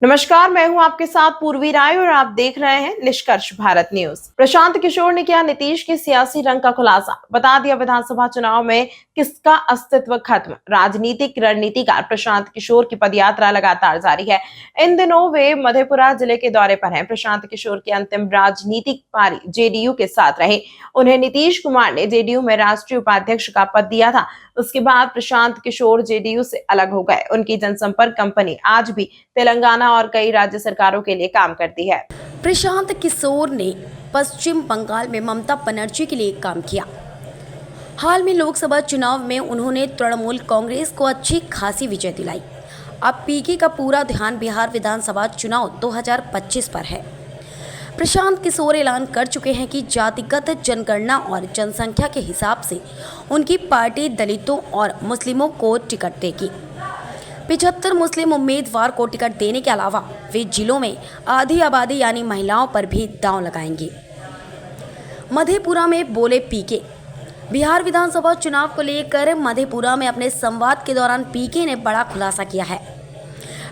नमस्कार, मैं हूं आपके साथ पूर्वी राय और आप देख रहे हैं निष्कर्ष भारत न्यूज। प्रशांत किशोर ने किया नीतीश के सियासी रंग का खुलासा, बता दिया विधानसभा चुनाव में किसका अस्तित्व खत्म। राजनीतिक रणनीतिकार प्रशांत किशोर की पदयात्रा लगातार जारी है। इन दिनों वे मधेपुरा जिले के दौरे पर हैं। प्रशांत किशोर की अंतिम राजनीतिक पारी जेडीयू के साथ रही। उन्हें नीतीश कुमार ने जेडीयू में राष्ट्रीय उपाध्यक्ष का पद दिया था। उसके बाद प्रशांत किशोर जेडीयू से अलग हो गए। उनकी जनसंपर्क कंपनी आज भी तेलंगाना और कई राज्य सरकारों के लिए काम करती है। प्रशांत किशोर ने पश्चिम बंगाल में ममता बनर्जी के लिए काम किया। हाल में लोकसभा चुनाव में उन्होंने तृणमूल कांग्रेस को अच्छी खासी विजय दिलाई। अब पीके का पूरा ध्यान बिहार विधानसभा चुनाव 2025 पर है। प्रशांत किशोर ऐलान कर चुके हैं कि जातिगत जनगणना और जनसंख्या के हिसाब से उनकी पार्टी दलितों और मुस्लिमों को टिकट देगी। 75 मुस्लिम उम्मीदवार को टिकट देने के अलावा वे जिलों में आधी आबादी यानी महिलाओं पर भी दांव लगाएंगे। मधेपुरा में बोले पीके। बिहार विधानसभा चुनाव को लेकर मधेपुरा में अपने संवाद के दौरान पीके ने बड़ा खुलासा किया है।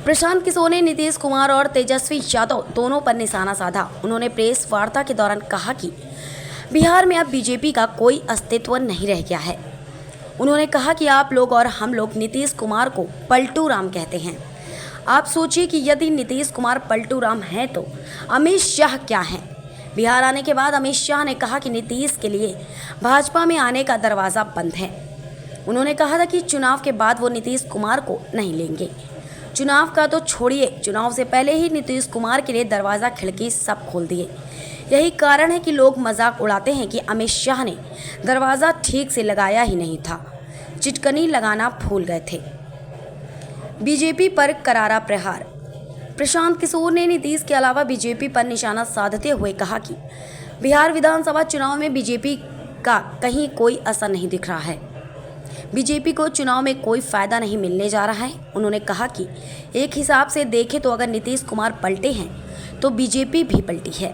प्रशांत किशोर ने नीतीश कुमार और तेजस्वी यादव दोनों पर निशाना साधा। उन्होंने प्रेस वार्ता के दौरान कहा कि बिहार में अब बीजेपी का कोई अस्तित्व नहीं रह गया है। उन्होंने कहा कि आप लोग और हम लोग नीतीश कुमार को पलटू राम कहते हैं। आप सोचिए कि यदि नीतीश कुमार पलटू राम हैं तो अमित शाह क्या हैं। बिहार आने के बाद अमित शाह ने कहा कि नीतीश के लिए भाजपा में आने का दरवाज़ा बंद है। उन्होंने कहा था कि चुनाव के बाद वो नीतीश कुमार को नहीं लेंगे। चुनाव का तो छोड़िए, चुनाव से पहले ही नीतीश कुमार के लिए दरवाज़ा खिड़की सब खोल दिए। यही कारण है कि लोग मजाक उड़ाते हैं कि अमित शाह ने दरवाज़ा ठीक से लगाया ही नहीं था, चिटकनी लगाना भूल गए थे। बीजेपी पर करारा प्रहार। प्रशांत किशोर ने नीतीश के अलावा बीजेपी पर निशाना साधते हुए कहा कि बिहार विधानसभा चुनाव में बीजेपी का कहीं कोई असर नहीं दिख रहा है। बीजेपी को चुनाव में कोई फायदा नहीं मिलने जा रहा है। उन्होंने कहा कि एक हिसाब से देखें तो अगर नीतीश कुमार पलटे हैं तो बीजेपी भी पलटी है।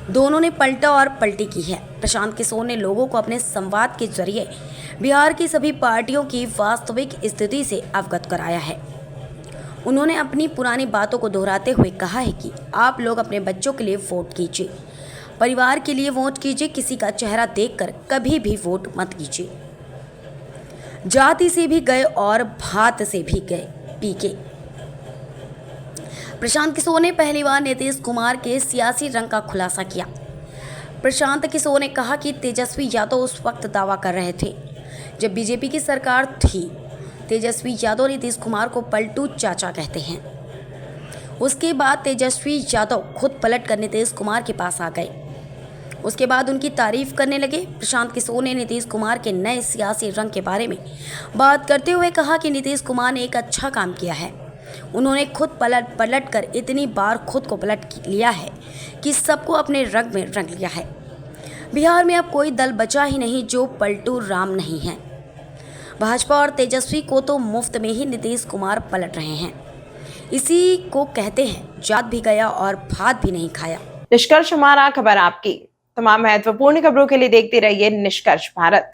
दोनों ने पलटा और पलटी की है। प्रशांत किशोर ने लोगों को अपने संवाद के जरिए बिहार की सभी पार्टियों की वास्तविक स्थिति से अवगत कराया है। उन्होंने अपनी पुरानी बातों को दोहराते हुए कहा है कि आप लोग अपने बच्चों के लिए वोट कीजिए, परिवार के लिए वोट कीजिए, किसी का चेहरा देखकर कभी भी वोट मत कीजिए। जाति से भी गए और भात से भी गए पीके। प्रशांत किशोर ने पहली बार नीतीश कुमार के सियासी रंग का खुलासा किया। प्रशांत किशोर ने कहा कि तेजस्वी यादव उस वक्त दावा कर रहे थे जब बीजेपी की सरकार थी। तेजस्वी यादव नीतीश कुमार को पलटू चाचा कहते हैं। उसके बाद तेजस्वी यादव खुद पलट कर नीतीश कुमार के पास आ गए। उसके बाद उनकी तारीफ करने लगे। प्रशांत किशोर ने नीतीश कुमार के नए सियासी रंग के बारे में बात करते हुए कहा कि नीतीश कुमार ने एक अच्छा काम किया है। उन्होंने खुद पलट कर इतनी बार खुद को पलट लिया है कि सबको अपने रंग में रंग लिया है। बिहार में अब कोई दल बचा ही नहीं जो पलटू राम नहीं है। भाजपा और तेजस्वी को तो मुफ्त में ही नीतीश कुमार पलट रहे हैं। इसी को कहते हैं जात भी गया और भात भी नहीं खाया। निष्कर्ष हमारा, खबर आपकी। तमाम महत्वपूर्ण खबरों के लिए देखते रहिए निष्कर्ष भारत।